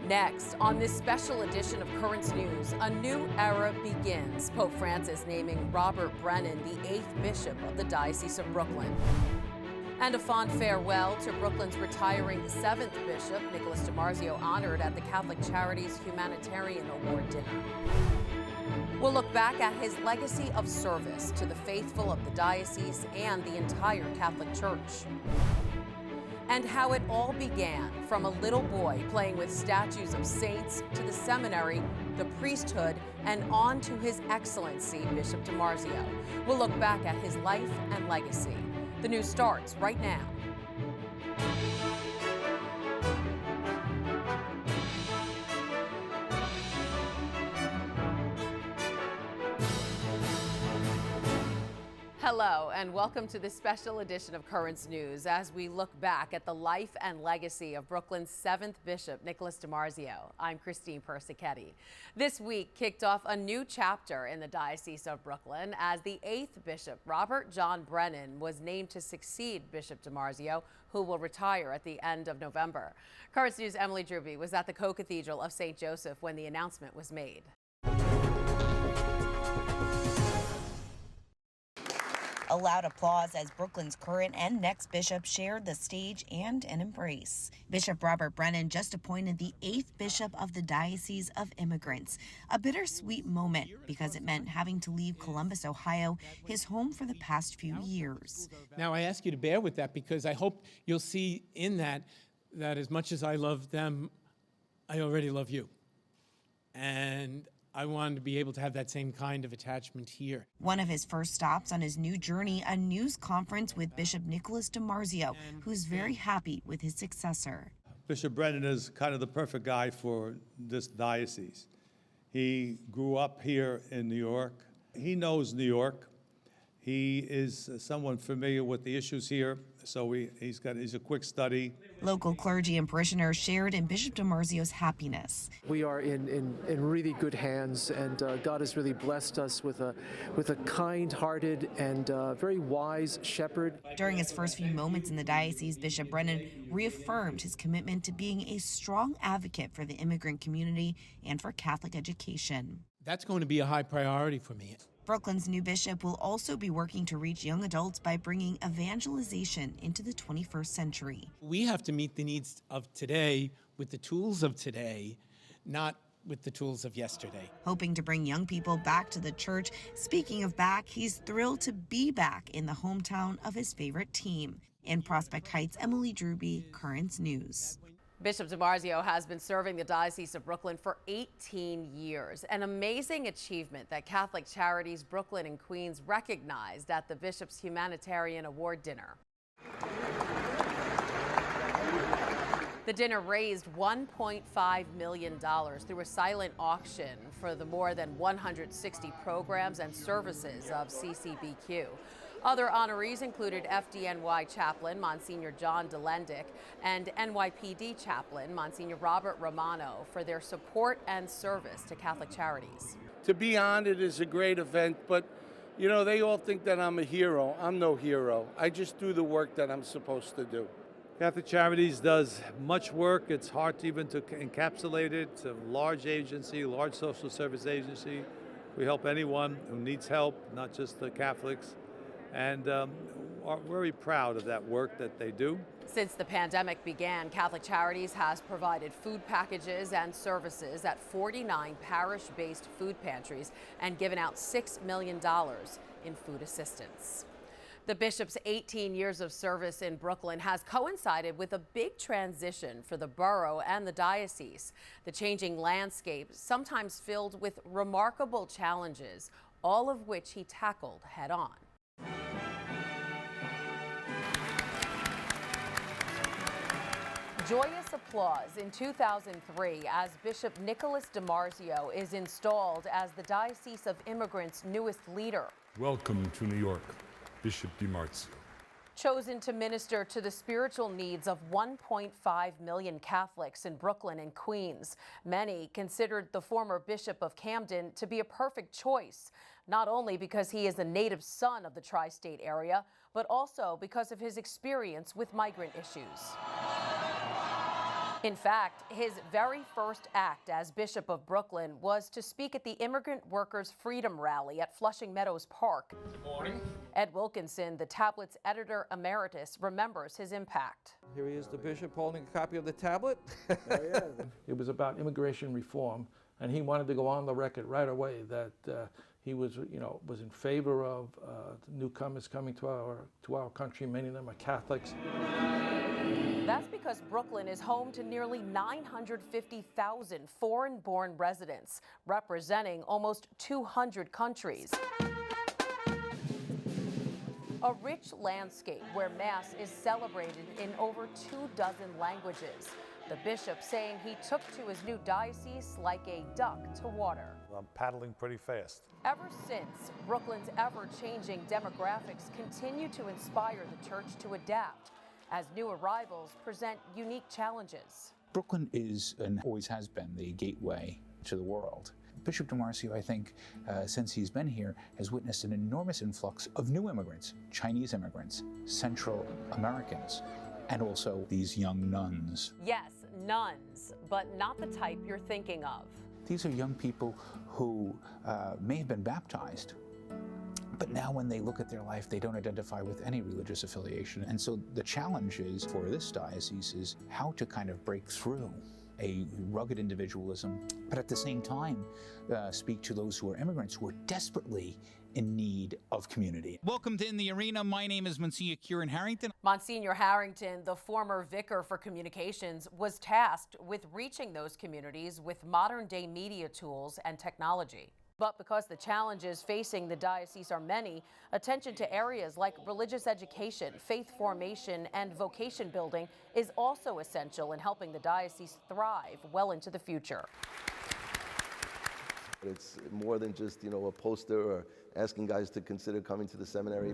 Next, on this special edition of Currents News, a new era begins. Pope Francis naming Robert Brennan the 8th Bishop of the Diocese of Brooklyn. And a fond farewell to Brooklyn's retiring 7th Bishop, Nicholas DiMarzio, honored at the Catholic Charities Humanitarian Award dinner. We'll look back at his legacy of service to the faithful of the diocese and the entire Catholic Church. And how it all began, from a little boy playing with statues of saints to the seminary, the priesthood, and on to His Excellency, Bishop DiMarzio. We'll look back at his life and legacy. The news starts right now. Hello, and welcome to this special edition of Currents News as we look back at the life and legacy of Brooklyn's 7th Bishop, Nicholas DiMarzio. I'm Christine Persichetti. This week kicked off a new chapter in the Diocese of Brooklyn as the 8th Bishop, Robert John Brennan, was named to succeed Bishop DiMarzio, who will retire at the end of November. Currents News' Emily Drewby was at the Co-Cathedral of St. Joseph when the announcement was made. A loud applause as Brooklyn's current and next bishop shared the stage and an embrace. Bishop Robert Brennan just appointed the 8th bishop of the Diocese of Immigrants. A bittersweet moment because it meant having to leave Columbus, Ohio, his home for the past few years. Now I ask you to bear with that because I hope you'll see in that as much as I love them, I already love you. And I wanted to be able to have that same kind of attachment here. One of his first stops on his new journey, a news conference with Bishop Nicholas DiMarzio, who's very happy with his successor. Bishop Brennan is kind of the perfect guy for this diocese. He grew up here in New York. He knows New York. He is someone familiar with the issues here, so he's a quick study. Local clergy and parishioners shared in Bishop DiMarzio's happiness. We are in really good hands, and God has really blessed us with a kind-hearted and very wise shepherd. During his first few moments in the diocese, Bishop Brennan reaffirmed his commitment to being a strong advocate for the immigrant community and for Catholic education. That's going to be a high priority for me. Brooklyn's new bishop will also be working to reach young adults by bringing evangelization into the 21st century. We have to meet the needs of today with the tools of today, not with the tools of yesterday. Hoping to bring young people back to the church. Speaking of back, he's thrilled to be back in the hometown of his favorite team. In Prospect Heights, Emily Drewby, Currents News. Bishop DiMarzio has been serving the Diocese of Brooklyn for 18 years, an amazing achievement that Catholic Charities Brooklyn and Queens recognized at the Bishop's Humanitarian Award dinner. The dinner raised $1.5 million through a silent auction for the more than 160 programs and services of CCBQ. Other honorees included FDNY chaplain Monsignor John Delendick and NYPD chaplain Monsignor Robert Romano for their support and service to Catholic Charities. To be honored is a great event, but you know, they all think that I'm a hero. I'm no hero. I just do the work that I'm supposed to do. Catholic Charities does much work. It's hard even to encapsulate it. It's a large agency, large social service agency. We help anyone who needs help, not just the Catholics. And are very proud of that work that they do. Since the pandemic began, Catholic Charities has provided food packages and services at 49 parish-based food pantries and given out $6 million in food assistance. The bishop's 18 years of service in Brooklyn has coincided with a big transition for the borough and the diocese. The changing landscape, sometimes filled with remarkable challenges, all of which he tackled head-on. Joyous applause in 2003 as Bishop Nicholas DiMarzio is installed as the Diocese of Immigrants' newest leader. Welcome to New York, Bishop DiMarzio. Chosen to minister to the spiritual needs of 1.5 million Catholics in Brooklyn and Queens, many considered the former Bishop of Camden to be a perfect choice, not only because he is a native son of the tri-state area, but also because of his experience with migrant issues. In fact, his very first act as Bishop of Brooklyn was to speak at the Immigrant Workers' Freedom Rally at Flushing Meadows Park. Good morning. Ed Wilkinson, the tablet's editor emeritus, remembers his impact. Here he is, the bishop, holding a copy of the tablet. It was about immigration reform, and he wanted to go on the record right away that he was in favor of newcomers coming to our country. Many of them are Catholics. That's because Brooklyn is home to nearly 950,000 foreign-born residents, representing almost 200 countries. A rich landscape where Mass is celebrated in over 24 languages. The bishop saying he took to his new diocese like a duck to water. I'm paddling pretty fast. Ever since, Brooklyn's ever-changing demographics continue to inspire the church to adapt as new arrivals present unique challenges. Brooklyn is and always has been the gateway to the world. Bishop DiMarzio, I think, since he's been here, has witnessed an enormous influx of new immigrants, Chinese immigrants, Central Americans, and also these young nuns. Yes, nuns, but not the type you're thinking of. These are young people who may have been baptized, but now when they look at their life, they don't identify with any religious affiliation. And so the challenge is for this diocese is how to kind of break through a rugged individualism, but at the same time speak to those who are immigrants who are desperately in need of community. Welcome to In the Arena. My name is Monsignor KERWIN Harrington. Monsignor Harrington, the former vicar for communications, was tasked with reaching those communities with modern-day media tools and technology. But because the challenges facing the diocese are many, attention to areas like religious education, faith formation, and vocation building is also essential in helping the diocese thrive well into the future. It's more than just, a poster or asking guys to consider coming to the seminary.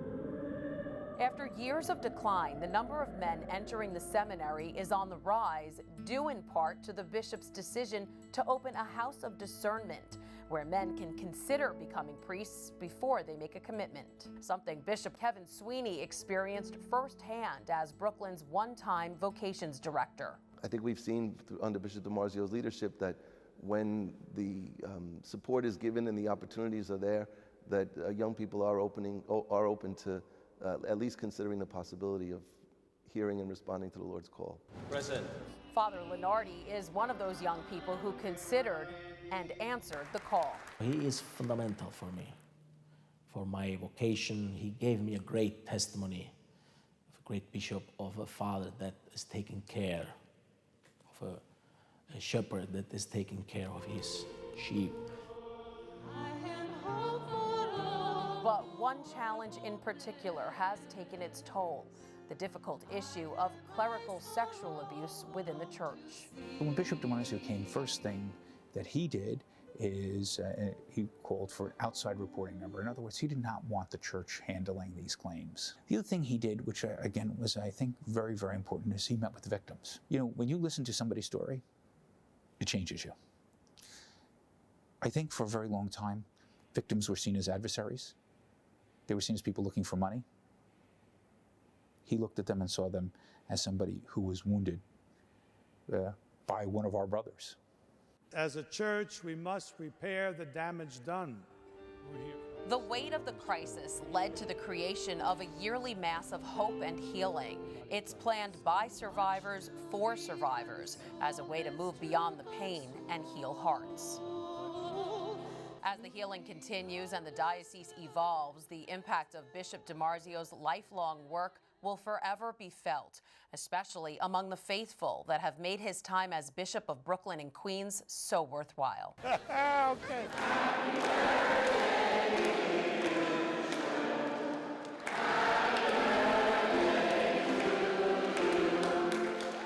After years of decline, the number of men entering the seminary is on the rise, due in part to the bishop's decision to open a house of discernment, where men can consider becoming priests before they make a commitment. Something Bishop Kevin SWEENEY experienced firsthand as Brooklyn's one-time vocations director. I think we've seen under Bishop DiMarzio's leadership that when the support is given and the opportunities are there, that young people are open to at least considering the possibility of hearing and responding to the Lord's call. Present. Father Lenardi is one of those young people who considered and answered the call. He is fundamental for me, for my vocation. He gave me a great testimony of a great bishop, of a father that is taking care of a shepherd that is taking care of his sheep. But one challenge in particular has taken its toll: the difficult issue of clerical sexual abuse within the church. When Bishop DiMarzio came, first thing that he did is he called for outside reporting number. In other words, he did not want the church handling these claims. The other thing he did, which again was, I think, very, very important, is he met with the victims. When you listen to somebody's story, it changes you. I think for a very long time, victims were seen as adversaries. They were seen as people looking for money. He looked at them and saw them as somebody who was wounded by one of our brothers. As a church, we must repair the damage done. The weight of the crisis led to the creation of a yearly Mass of hope and healing. It's planned by survivors for survivors as a way to move beyond the pain and heal hearts. As the healing continues and the diocese evolves, the impact of Bishop DiMarzio's lifelong work will forever be felt, especially among the faithful that have made his time as Bishop of Brooklyn and Queens so worthwhile. Okay.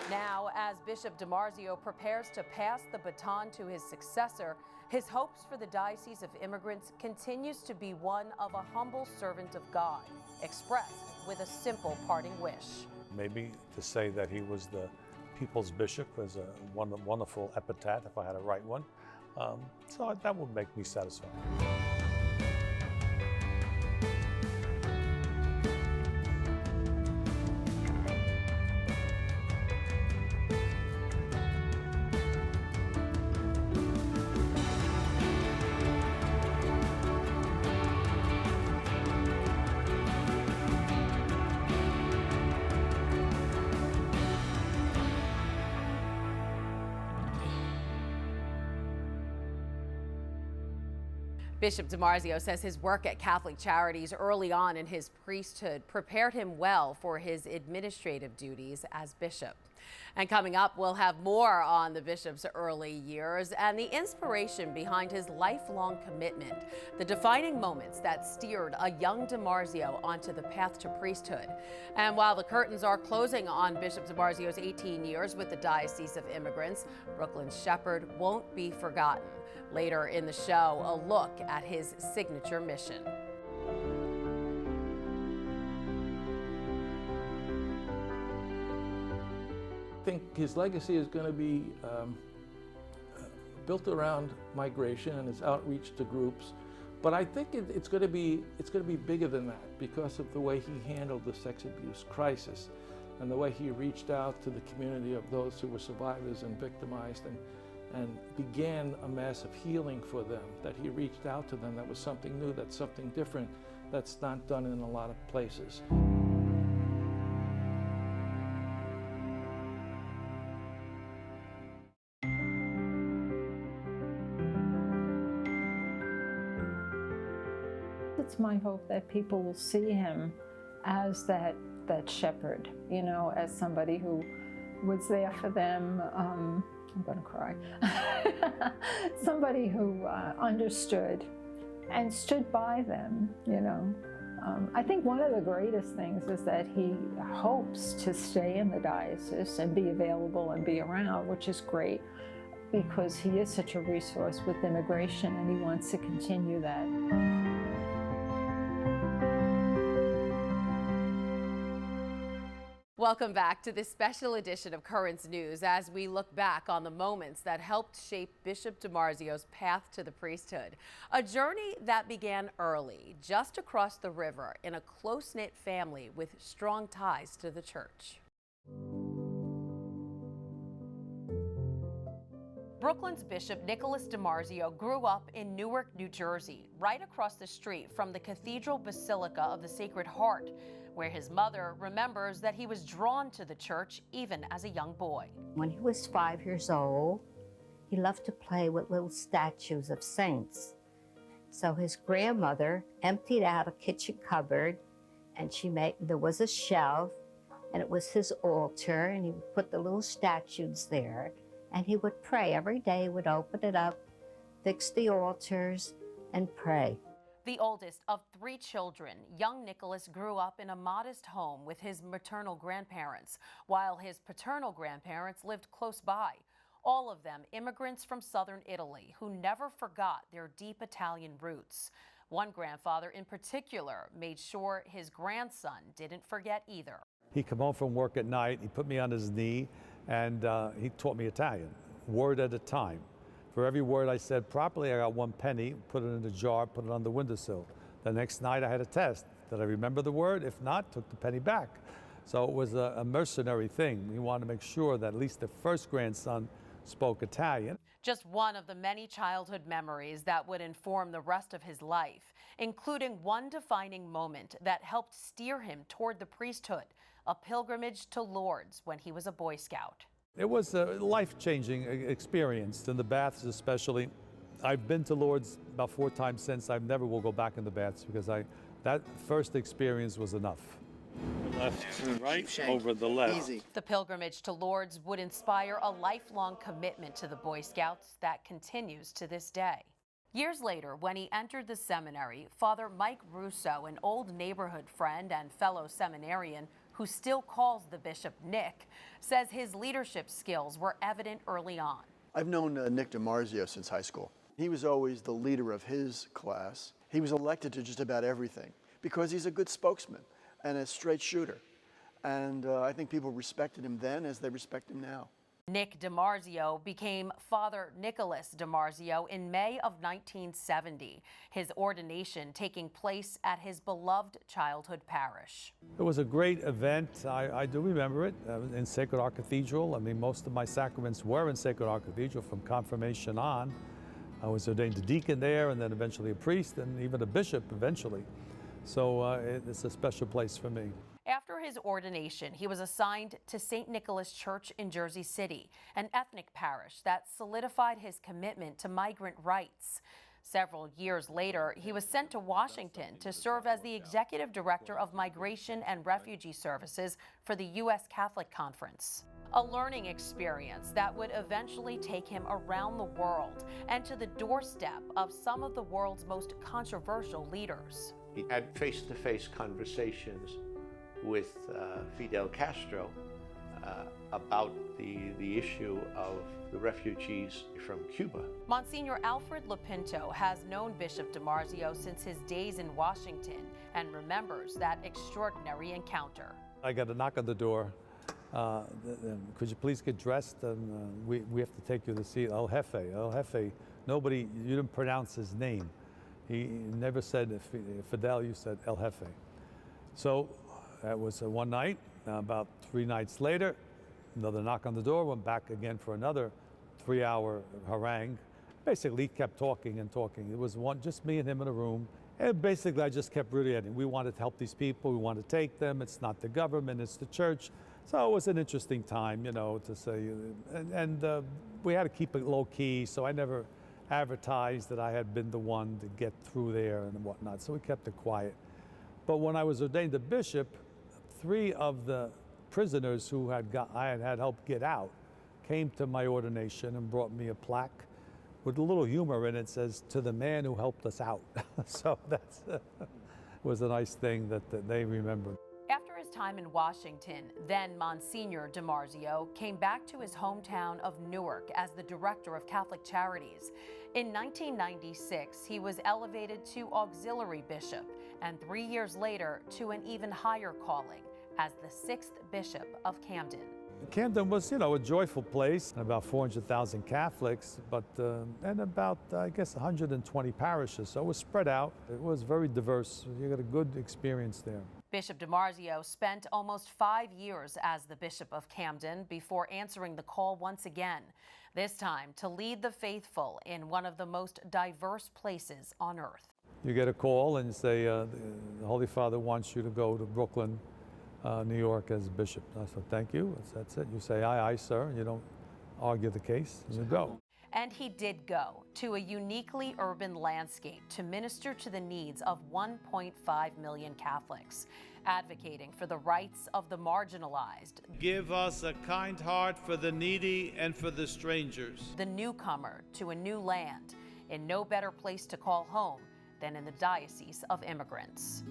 Now, as Bishop DiMarzio prepares to pass the baton to his successor, his hopes for the Diocese of Immigrants continues to be one of a humble servant of God, expressed with a simple parting wish. Maybe to say that he was the people's bishop was a wonderful epitaph if I had to write one. So that would make me satisfied. Bishop DiMarzio says his work at Catholic Charities early on in his priesthood prepared him well for his administrative duties as bishop. And coming up, we'll have more on the bishop's early years and the inspiration behind his lifelong commitment, the defining moments that steered a young DiMarzio onto the path to priesthood. And while the curtains are closing on Bishop DiMarzio's 18 years with the Diocese of Immigrants, Brooklyn's shepherd won't be forgotten. Later in the show, a look at his signature mission. I think his legacy is going to be built around migration and his outreach to groups, but I think it's going to be bigger than that because of the way he handled the sex abuse crisis and the way he reached out to the community of those who were survivors and victimized and began a massive healing for them, that he reached out to them. That was something new, that's something different, that's not done in a lot of places. It's my hope that people will see him as that shepherd, you know, as somebody who was there for them. I'm going to cry. Somebody who understood and stood by them, you know. I think one of the greatest things is that he hopes to stay in the diocese and be available and be around, which is great because he is such a resource with immigration and he wants to continue that. Welcome back to this special edition of Currents News as we look back on the moments that helped shape Bishop DiMarzio's path to the priesthood. A journey that began early, just across the river, in a close-knit family with strong ties to the church. Brooklyn's Bishop Nicholas DiMarzio grew up in Newark, New Jersey, right across the street from the Cathedral Basilica of the Sacred Heart, where his mother remembers that he was drawn to the church even as a young boy. When he was 5 years old, he loved to play with little statues of saints. So his grandmother emptied out a kitchen cupboard and there was a shelf and it was his altar and he would put the little statues there and he would pray. Every day he would open it up, fix the altars and pray. The oldest of 3 children, young Nicholas grew up in a modest home with his maternal grandparents, while his paternal grandparents lived close by. All of them immigrants from southern Italy who never forgot their deep Italian roots. One grandfather in particular made sure his grandson didn't forget either. He'd come home from work at night, he put me on his knee, and he taught me Italian, word at a time. For every word I said properly, I got 1 penny, put it in a jar, put it on the windowsill. The next night I had a test. Did I remember the word? If not, took the penny back. So it was a mercenary thing. We wanted to make sure that at least the first grandson spoke Italian. Just one of the many childhood memories that would inform the rest of his life, including one defining moment that helped steer him toward the priesthood, a pilgrimage to Lourdes when he was a Boy Scout. It was a life-changing experience, in the baths especially. I've been to Lourdes about 4 times since. I never will go back in the baths because that first experience was enough. Left to right, over the left. Easy. The pilgrimage to Lourdes would inspire a lifelong commitment to the Boy Scouts that continues to this day. Years later, when he entered the seminary, Father Mike Russo, an old neighborhood friend and fellow seminarian, who still calls the bishop Nick, says his leadership skills were evident early on. I've known Nick DiMarzio since high school. He was always the leader of his class. He was elected to just about everything because he's a good spokesman and a straight shooter. And I think people respected him then as they respect him now. Nick DiMarzio became Father Nicholas DiMarzio in May of 1970, his ordination taking place at his beloved childhood parish. It was a great event. I do remember it in Sacred Heart Cathedral. I mean, most of my sacraments were in Sacred Heart Cathedral from confirmation on. I was ordained a deacon there and then eventually a priest and even a bishop eventually. So it's a special place for me. After his ordination, he was assigned to St. Nicholas Church in Jersey City, an ethnic parish that solidified his commitment to migrant rights. Several years later, he was sent to Washington to serve as the executive director of Migration and Refugee Services for the U.S. Catholic Conference. A learning experience that would eventually take him around the world and to the doorstep of some of the world's most controversial leaders. He had face-to-face conversations with Fidel Castro about the issue of the refugees from Cuba. Monsignor Alfred Lapinto has known Bishop DiMarzio since his days in Washington and remembers that extraordinary encounter. I got a knock on the door. Could you please get dressed? And we have to take you to see El Jefe. El Jefe, nobody, you didn't pronounce his name. He never said Fidel, you said El Jefe. So that was one night. About 3 nights later, another knock on the door, went back again for another 3-hour harangue. Basically, he kept talking and talking. It was just me and him in a room. And basically, I just kept reiterating, we wanted to help these people, we want to take them. It's not the government, it's the church. So it was an interesting time, you know, to say, and we had to keep it low key, so I never advertised that I had been the one to get through there and whatnot, so we kept it quiet. But when I was ordained a bishop, 3 of the prisoners who I had helped get out came to my ordination and brought me a plaque with a little humor in it. It says, "To the man who helped us out." So that was a nice thing that they remembered. After his time in Washington, then Monsignor DiMarzio came back to his hometown of Newark as the director of Catholic Charities. In 1996, he was elevated to auxiliary bishop, and 3 years later to an even higher calling as the 6th Bishop of Camden. Camden was, you know, a joyful place, about 400,000 Catholics, but and about, I guess, 120 parishes. So it was spread out. It was very diverse. You got a good experience there. Bishop DiMarzio spent almost 5 years as the Bishop of Camden before answering the call once again, this time to lead the faithful in one of the most diverse places on earth. You get a call and say, the Holy Father wants you to go to Brooklyn, New York as bishop. I said, thank you. That's it. You say, aye, aye, sir. You don't argue the case. You go. And he did go to a uniquely urban landscape to minister to the needs of 1.5 million Catholics, advocating for the rights of the marginalized. Give us a kind heart for the needy and for the strangers. The newcomer to a new land, in no better place to call home than in the Diocese of Immigrants.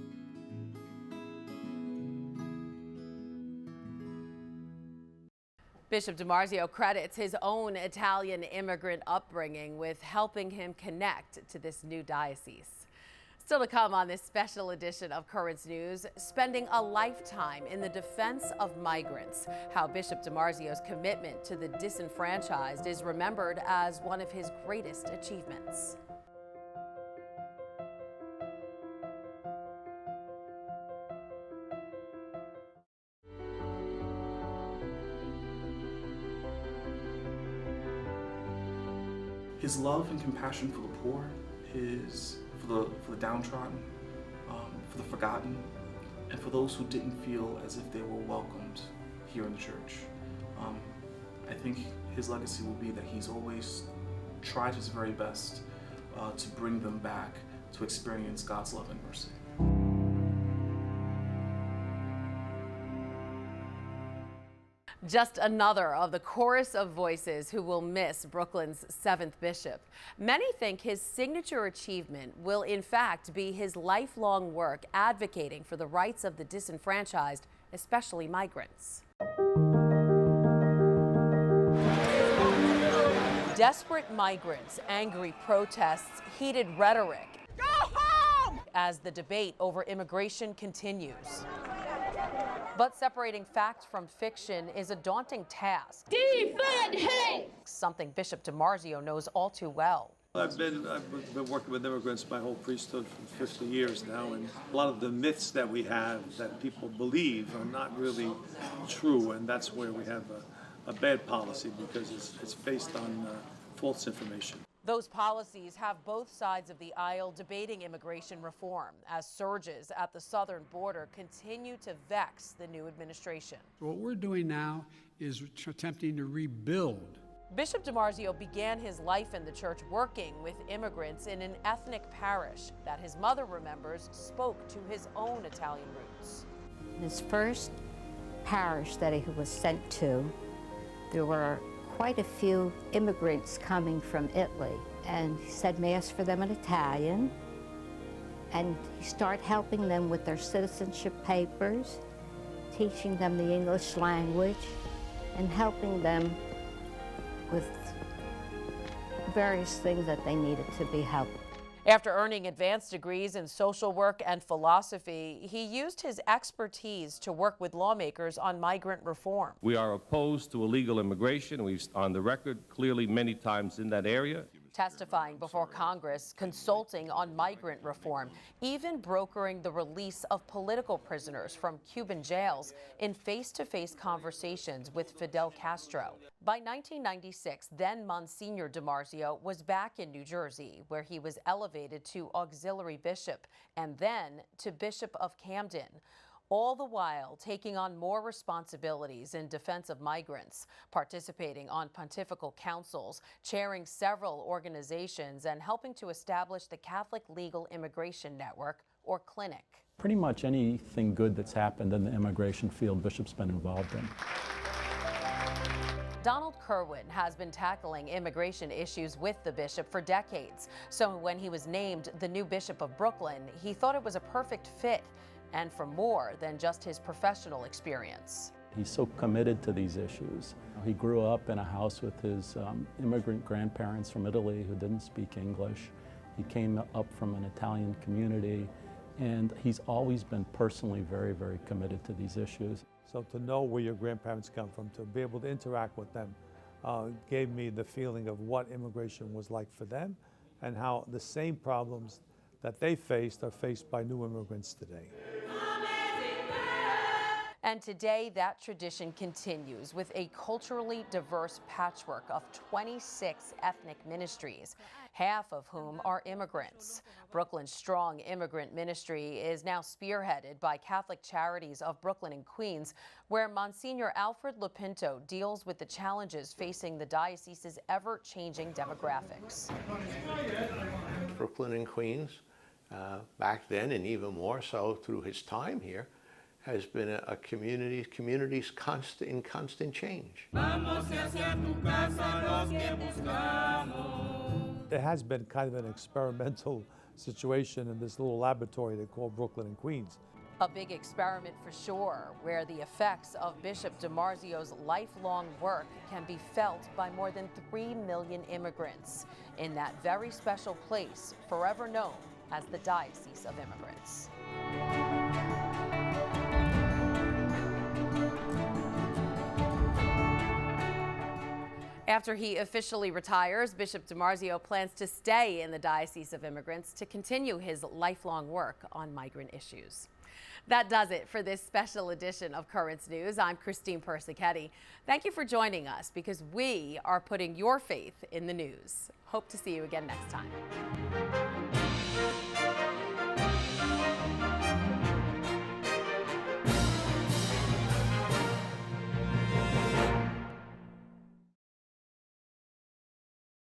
Bishop DiMarzio credits his own Italian immigrant upbringing with helping him connect to this new diocese. Still to come on this special edition of Currents News, spending a lifetime in the defense of migrants, how Bishop DiMarzio's commitment to the disenfranchised is remembered as one of his greatest achievements. His love and compassion for the poor, for the downtrodden, for the forgotten, and for those who didn't feel as if they were welcomed here in the church. I think his legacy will be that he's always tried his very best to bring them back to experience God's love and mercy. Just another of the chorus of voices who will miss Brooklyn's 7th bishop. Many think his signature achievement will in fact be his lifelong work advocating for the rights of the disenfranchised, especially migrants. Desperate migrants, angry protests, heated rhetoric. Go home! As the debate over immigration continues. But separating fact from fiction is a daunting task. Defund hate! Something Bishop DiMarzio knows all too well. I've been working with immigrants my whole priesthood for 50 years now, and a lot of the myths that we have that people believe are not really true, and that's where we have a bad policy because it's based on false information. Those policies have both sides of the aisle debating immigration reform as surges at the southern border continue to vex the new administration. What we're doing now is attempting to rebuild. Bishop DiMarzio began his life in the church working with immigrants in an ethnic parish that his mother remembers spoke to his own Italian roots. His first parish that he was sent to, there were quite a few immigrants coming from Italy, and he said Mass for them in Italian, and he started helping them with their citizenship papers, teaching them the English language, and helping them with various things that they needed to be helped. After earning advanced degrees in social work and philosophy, he used his expertise to work with lawmakers on migrant reform. We are opposed to illegal immigration. We've on the record clearly many times in that area. Testifying before Congress, consulting on migrant reform, even brokering the release of political prisoners from Cuban jails in face-to-face conversations with Fidel Castro. By 1996, then Monsignor DiMarzio was back in New Jersey, where he was elevated to auxiliary bishop and then to Bishop of Camden, all the while taking on more responsibilities in defense of migrants, participating on pontifical councils, chairing several organizations, and helping to establish the Catholic Legal Immigration Network, or clinic. Pretty much anything good that's happened in the immigration field, Bishop's been involved in. Donald Kerwin has been tackling immigration issues with the bishop for decades. So when he was named the new Bishop of Brooklyn, he thought it was a perfect fit, and for more than just his professional experience. He's so committed to these issues. He grew up in a house with his immigrant grandparents from Italy who didn't speak English. He came up from an Italian community, and he's always been personally very, very committed to these issues. So to know where your grandparents come from, to be able to interact with them, gave me the feeling of what immigration was like for them and how the same problems that they faced are faced by new immigrants today. And today, that tradition continues with a culturally diverse patchwork of 26 ethnic ministries, half of whom are immigrants. Brooklyn's strong immigrant ministry is now spearheaded by Catholic Charities of Brooklyn and Queens, where Monsignor Alfred Lopinto deals with the challenges facing the diocese's ever-changing demographics. Brooklyn and Queens, back then and even more so through his time here, has been a community's in constant change. There has been kind of an experimental situation in this little laboratory they call Brooklyn and Queens. A big experiment for sure, where the effects of Bishop DiMarzio's lifelong work can be felt by more than 3 million immigrants in that very special place forever known as the Diocese of Immigrants. After he officially retires, Bishop DiMarzio plans to stay in the Diocese of Immigrants to continue his lifelong work on migrant issues. That does it for this special edition of Currents News. I'm Christine Persichetti. Thank you for joining us, because we are putting your faith in the news. Hope to see you again next time.